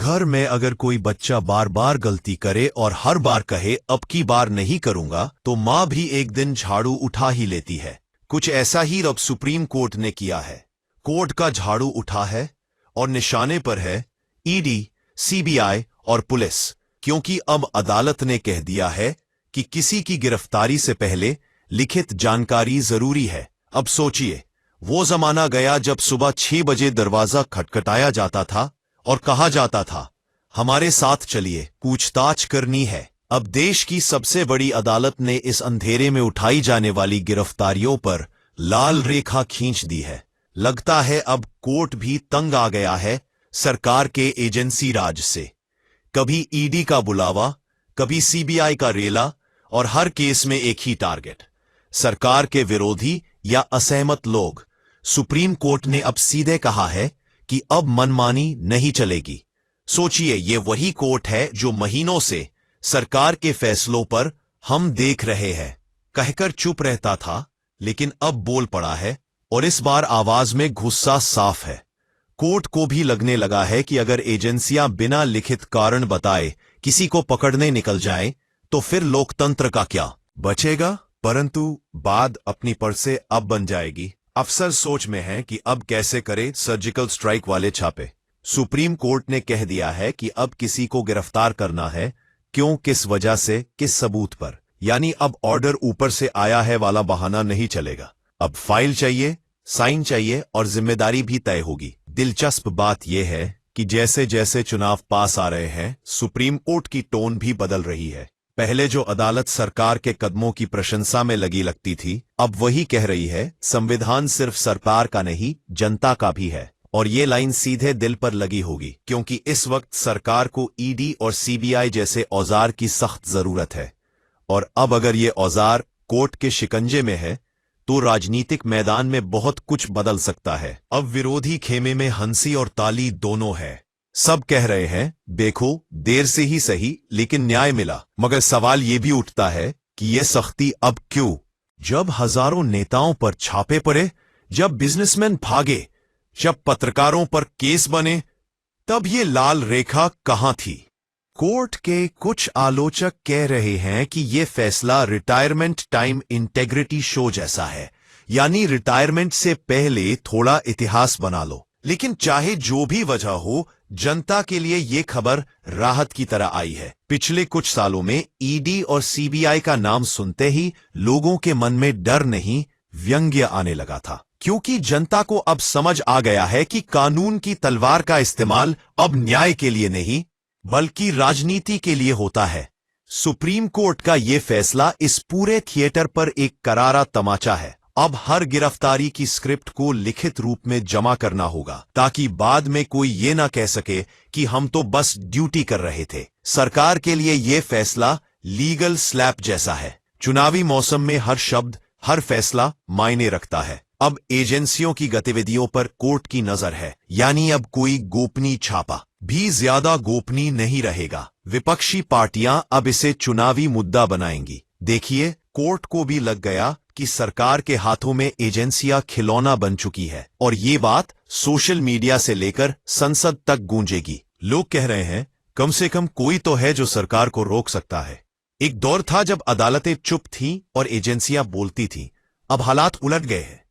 घर में अगर कोई बच्चा बार बार गलती करे और हर बार कहे अब की बार नहीं करूंगा, तो माँ भी एक दिन झाड़ू उठा ही लेती है। कुछ ऐसा ही अब सुप्रीम कोर्ट ने किया है। कोर्ट का झाड़ू उठा है और निशाने पर है ईडी, सीबीआई और पुलिस, क्योंकि अब अदालत ने कह दिया है कि किसी की गिरफ्तारी से पहले लिखित जानकारी जरूरी है। अब सोचिए, वो जमाना गया जब सुबह 6 बजे दरवाजा खटखटाया जाता था और कहा जाता था हमारे साथ चलिए, पूछताछ करनी है। अब देश की सबसे बड़ी अदालत ने इस अंधेरे में उठाई जाने वाली गिरफ्तारियों पर लाल रेखा खींच दी है। लगता है अब कोर्ट भी तंग आ गया है सरकार के एजेंसी राज से। कभी ईडी का बुलावा, कभी सीबीआई का रेला, और हर केस में एक ही टारगेट, सरकार के विरोधी या असहमत लोग। सुप्रीम कोर्ट ने अब सीधे कहा है कि अब मनमानी नहीं चलेगी। सोचिए, ये वही कोर्ट है जो महीनों से सरकार के फैसलों पर हम देख रहे हैं कहकर चुप रहता था, लेकिन अब बोल पड़ा है और इस बार आवाज में गुस्सा साफ है। कोर्ट को भी लगने लगा है कि अगर एजेंसियां बिना लिखित कारण बताए किसी को पकड़ने निकल जाए तो फिर लोकतंत्र का क्या बचेगा। परंतु बात अपनी पर से अब बन जाएगी। अफसर सोच में हैं कि अब कैसे करे सर्जिकल स्ट्राइक वाले छापे। सुप्रीम कोर्ट ने कह दिया है कि अब किसी को गिरफ्तार करना है, क्यों, किस वजह से, किस सबूत पर। यानी अब ऑर्डर ऊपर से आया है वाला बहाना नहीं चलेगा। अब फाइल चाहिए, साइन चाहिए और जिम्मेदारी भी तय होगी। दिलचस्प बात यह है कि जैसे जैसे चुनाव पास आ रहे हैं, सुप्रीम कोर्ट की टोन भी बदल रही है। पहले जो अदालत सरकार के कदमों की प्रशंसा में लगी लगती थी, अब वही कह रही है संविधान सिर्फ सरकार का नहीं, जनता का भी है। और ये लाइन सीधे दिल पर लगी होगी, क्योंकि इस वक्त सरकार को ईडी और सीबीआई जैसे औजार की सख्त जरूरत है। और अब अगर ये औजार कोर्ट के शिकंजे में है तो राजनीतिक मैदान में बहुत कुछ बदल सकता है। अब विरोधी खेमे में हंसी और ताली दोनों है। सब कह रहे हैं देखो, देर से ही सही लेकिन न्याय मिला। मगर सवाल ये भी उठता है कि ये सख्ती अब क्यों? जब हजारों नेताओं पर छापे पड़े, जब बिजनेसमैन भागे, जब पत्रकारों पर केस बने, तब ये लाल रेखा कहां थी? कोर्ट के कुछ आलोचक कह रहे हैं कि ये फैसला रिटायरमेंट टाइम इंटेग्रिटी शो जैसा है, यानी रिटायरमेंट से पहले थोड़ा इतिहास बना लो। लेकिन चाहे जो भी वजह हो, जनता के लिए ये खबर राहत की तरह आई है। पिछले कुछ सालों में ईडी और सीबीआई का नाम सुनते ही लोगों के मन में डर नहीं, व्यंग्य आने लगा था, क्योंकि जनता को अब समझ आ गया है कि कानून की तलवार का इस्तेमाल अब न्याय के लिए नहीं बल्कि राजनीति के लिए होता है। सुप्रीम कोर्ट का यह फैसला इस पूरे थिएटर पर एक करारा तमाचा है। अब हर गिरफ्तारी की स्क्रिप्ट को लिखित रूप में जमा करना होगा, ताकि बाद में कोई ये ना कह सके कि हम तो बस ड्यूटी कर रहे थे। सरकार के लिए यह फैसला लीगल स्लैप जैसा है। चुनावी मौसम में हर शब्द, हर फैसला मायने रखता है। अब एजेंसियों की गतिविधियों पर कोर्ट की नजर है, यानी अब कोई गोपनीय छापा भी ज्यादा गोपनीय नहीं रहेगा। विपक्षी पार्टियां अब इसे चुनावी मुद्दा बनाएंगी। देखिए, कोर्ट को भी लग गया कि सरकार के हाथों में एजेंसियां खिलौना बन चुकी है, और ये बात सोशल मीडिया से लेकर संसद तक गूंजेगी। लोग कह रहे हैं कम से कम कोई तो है जो सरकार को रोक सकता है। एक दौर था जब अदालतें चुप थीं और एजेंसियां बोलती थीं। अब हालात उलट गए हैं।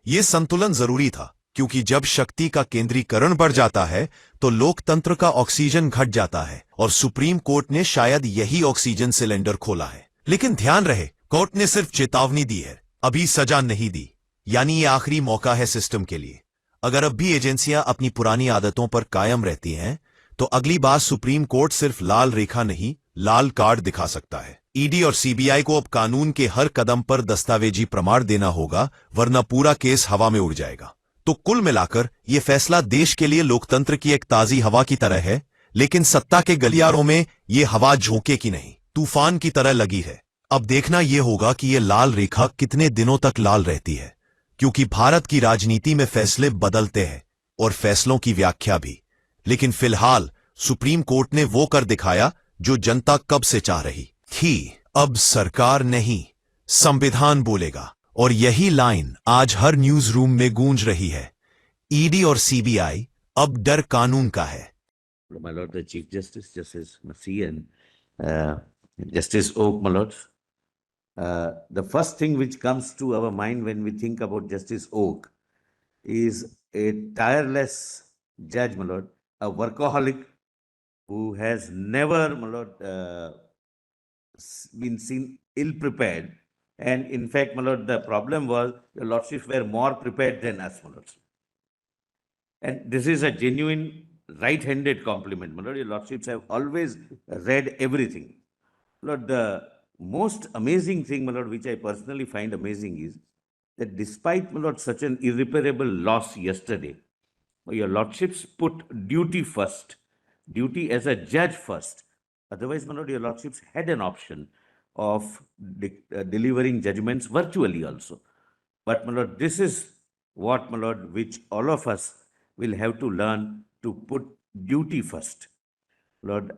ये संतुलन जरूरी था, क्योंकि जब शक्ति का केंद्रीकरण बढ़ जाता है तो लोकतंत्र का ऑक्सीजन घट जाता है, और सुप्रीम कोर्ट ने शायद यही ऑक्सीजन सिलेंडर खोला है। लेकिन ध्यान रहे, कोर्ट ने सिर्फ चेतावनी दी है, अभी सजा नहीं दी। यानी ये आखिरी मौका है सिस्टम के लिए। अगर अब भी एजेंसियां अपनी पुरानी आदतों पर कायम रहती हैं तो अगली बार सुप्रीम कोर्ट सिर्फ लाल रेखा नहीं, लाल कार्ड दिखा सकता है। ईडी और सीबीआई को अब कानून के हर कदम पर दस्तावेजी प्रमाण देना होगा, वरना पूरा केस हवा में उड़ जाएगा। तो कुल मिलाकर यह फैसला देश के लिए लोकतंत्र की एक ताजी हवा की तरह है, लेकिन सत्ता के गलियारों में यह हवा झोंके की नहीं, तूफान की तरह लगी है। अब देखना यह होगा कि यह लाल रेखा कितने दिनों तक लाल रहती है, क्योंकि भारत की राजनीति में फैसले बदलते हैं और फैसलों की व्याख्या भी। लेकिन फिलहाल सुप्रीम कोर्ट ने वो कर दिखाया जो जनता कब से चाह रही थी। अब सरकार नहीं, संविधान बोलेगा, और यही लाइन आज हर न्यूज रूम में गूंज रही है। ईडी और सीबीआई, अब डर कानून का है। my Lord, the Chief Justice, Justice Massey, and uh, Justice Oak, my Lords. The first thing which comes to our mind when we think about Justice Oak is a tireless judge, my Lord, a workaholic who has never, my Lord, been seen ill-prepared. And in fact, my Lord, the problem was your Lordships were more prepared than us, my Lords. And this is a genuine right-handed compliment, my Lord. Your Lordships have always read everything. Lord, the most amazing thing, my Lord, which I personally find amazing is that despite, my Lord, such an irreparable loss yesterday, your Lordships put duty first, duty as a judge first. Otherwise, my Lord, your Lordships had an option of delivering judgments virtually also. But, my Lord, this is what, my Lord, which all of us will have to learn to put duty first. Lord,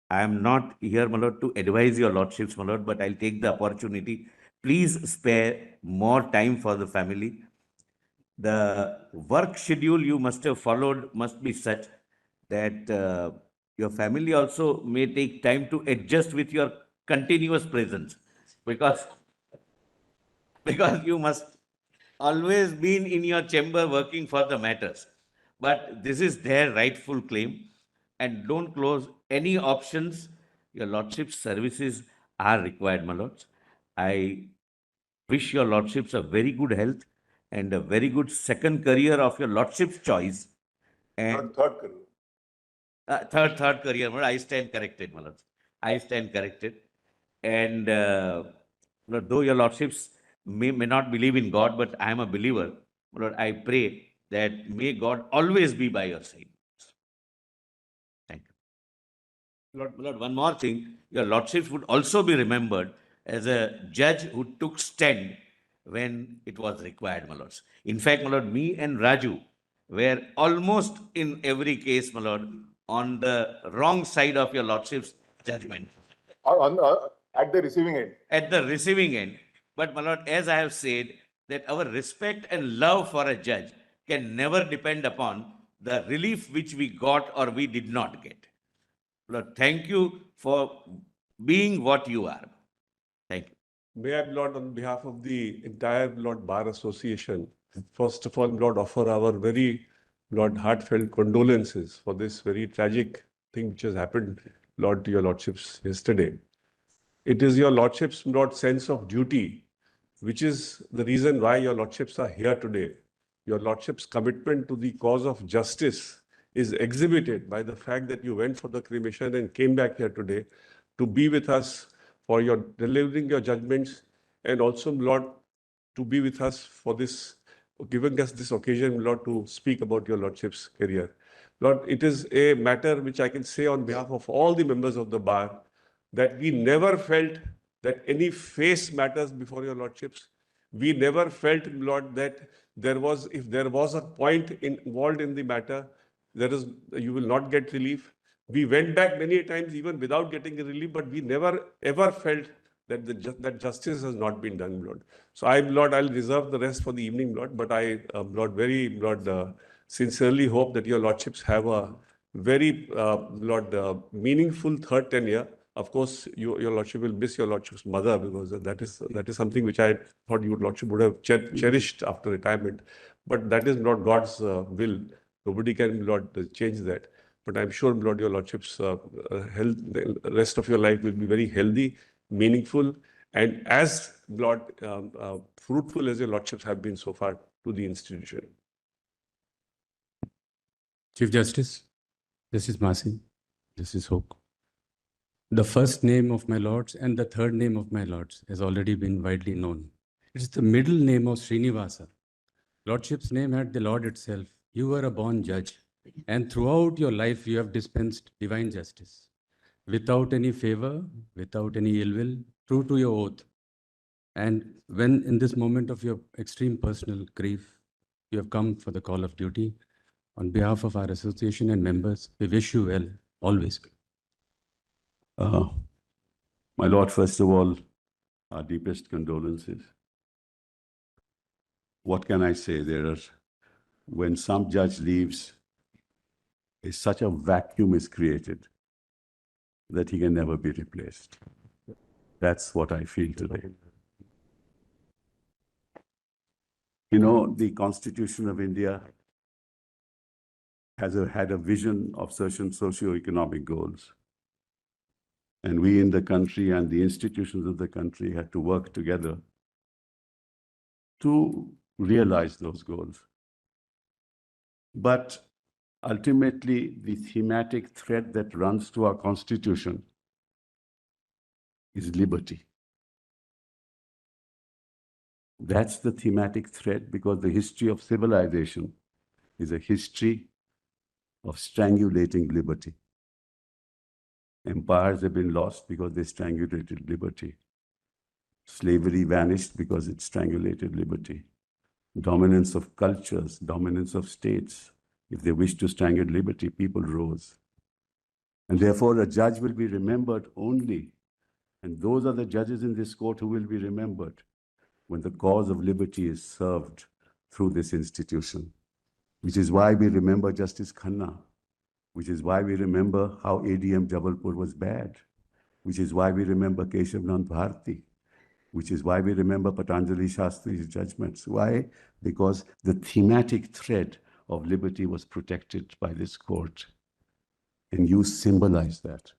I am not here, my Lord, to advise your Lordships, my Lord, but I'll take the opportunity. Please spare more time for the family. The work schedule you must have followed must be such that your family also may take time to adjust with your continuous presence because you must always been in your chamber working for the matters. But this is their rightful claim, and don't close any options. Your Lordship's services are required, my Lords. I wish your Lordships a very good health and a very good second career of your Lordship's choice. And third career. Third career, my Lord. I stand corrected, my Lords. I stand corrected. And though your Lordships may not believe in God, but I am a believer, my Lord, I pray that may God always be by your side. Thank you. Lord, one more thing. Your Lordships would also be remembered as a judge who took stand when it was required, my Lords. In fact, my Lord, me and Raju were almost in every case, my Lord, on the wrong side of your Lordship's judgment. At the receiving end. At the receiving end. But, my Lord, as I have said, that our respect and love for a judge can never depend upon the relief which we got or we did not get. Lord, thank you for being what you are. Thank you. May I, Lord, on behalf of the entire Lord Bar Association, first of all, Lord, offer our very, Lord, heartfelt condolences for this very tragic thing which has happened, Lord, to your Lordships yesterday. It is your Lordship's, Lord, sense of duty, which is the reason why your Lordships are here today. Your Lordship's commitment to the cause of justice is exhibited by the fact that you went for the cremation and came back here today to be with us for your delivering your judgments, and also, Lord, to be with us for this, giving us this occasion, Lord, to speak about your Lordship's career. Lord, it is a matter which I can say on behalf of all the members of the bar that we never felt that any face matters before your Lordships. We never felt, Lord, that if there was a point involved in the matter, you will not get relief. We went back many times even without getting a relief, but we never ever felt that that justice has not been done, Lord. So Lord, I'll reserve the rest for the evening, Lord, but I, Lord, sincerely hope that your Lordships have a very, meaningful third tenure. Of course, your Lordship will miss your Lordship's mother, because that is something which I thought your Lordship would have cherished after retirement. But that is not God's will. Nobody can, Lord, change that. But I'm sure, Lord, your Lordship's health, the rest of your life will be very healthy, meaningful, and as, Lord, fruitful as your Lordships have been so far to the institution. Chief Justice, this is Masi, this is Hope. The first name of my lords and the third name of my lords has already been widely known. It is the middle name of Srinivasa. Lordship's name had the Lord itself. You were a born judge, and throughout your life you have dispensed divine justice. Without any favor, without any ill will, true to your oath. And when in this moment of your extreme personal grief, you have come for the call of duty, on behalf of our association and members, we wish you well, always. My Lord, first of all, our deepest condolences. What can I say? When some judge leaves, such a vacuum is created that he can never be replaced. That's what I feel today. You know, the Constitution of India had a vision of certain socio-economic goals. And we in the country and the institutions of the country had to work together to realize those goals. But ultimately, the thematic thread that runs through our Constitution is liberty. That's the thematic thread, because the history of civilization is a history of strangulating liberty. Empires have been lost because they strangulated liberty. Slavery vanished because it strangulated liberty. Dominance of cultures, dominance of states. If they wished to strangle liberty, people rose. And therefore, a judge will be remembered only, and those are the judges in this court who will be remembered, when the cause of liberty is served through this institution. Which is why we remember Justice Khanna, which is why we remember how ADM Jabalpur was bad, which is why we remember Keshav Nand Bharti, which is why we remember Patanjali Shastri's judgments. Why? Because the thematic thread of liberty was protected by this court. And you symbolize that.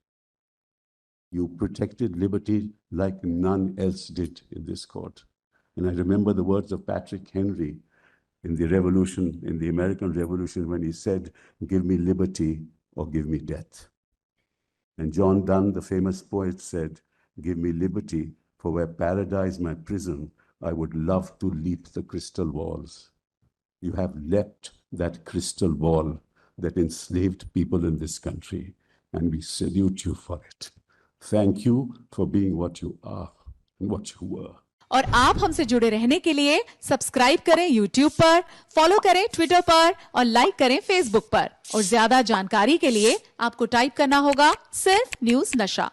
You protected liberty like none else did in this court. And I remember the words of Patrick Henry in the revolution, in the American Revolution, when he said, "Give me liberty or give me death." And John Donne, the famous poet, said, "Give me liberty, for were paradise my prison, I would love to leap the crystal walls." You have leapt that crystal wall that enslaved people in this country, and we salute you for it. Thank you for being what you are and what you were. और आप हमसे जुड़े रहने के लिए subscribe करें YouTube पर, follow करें Twitter पर और लाइक करें Facebook पर। और ज्यादा जानकारी के लिए आपको टाइप करना होगा सिर्फ न्यूज़ नशा।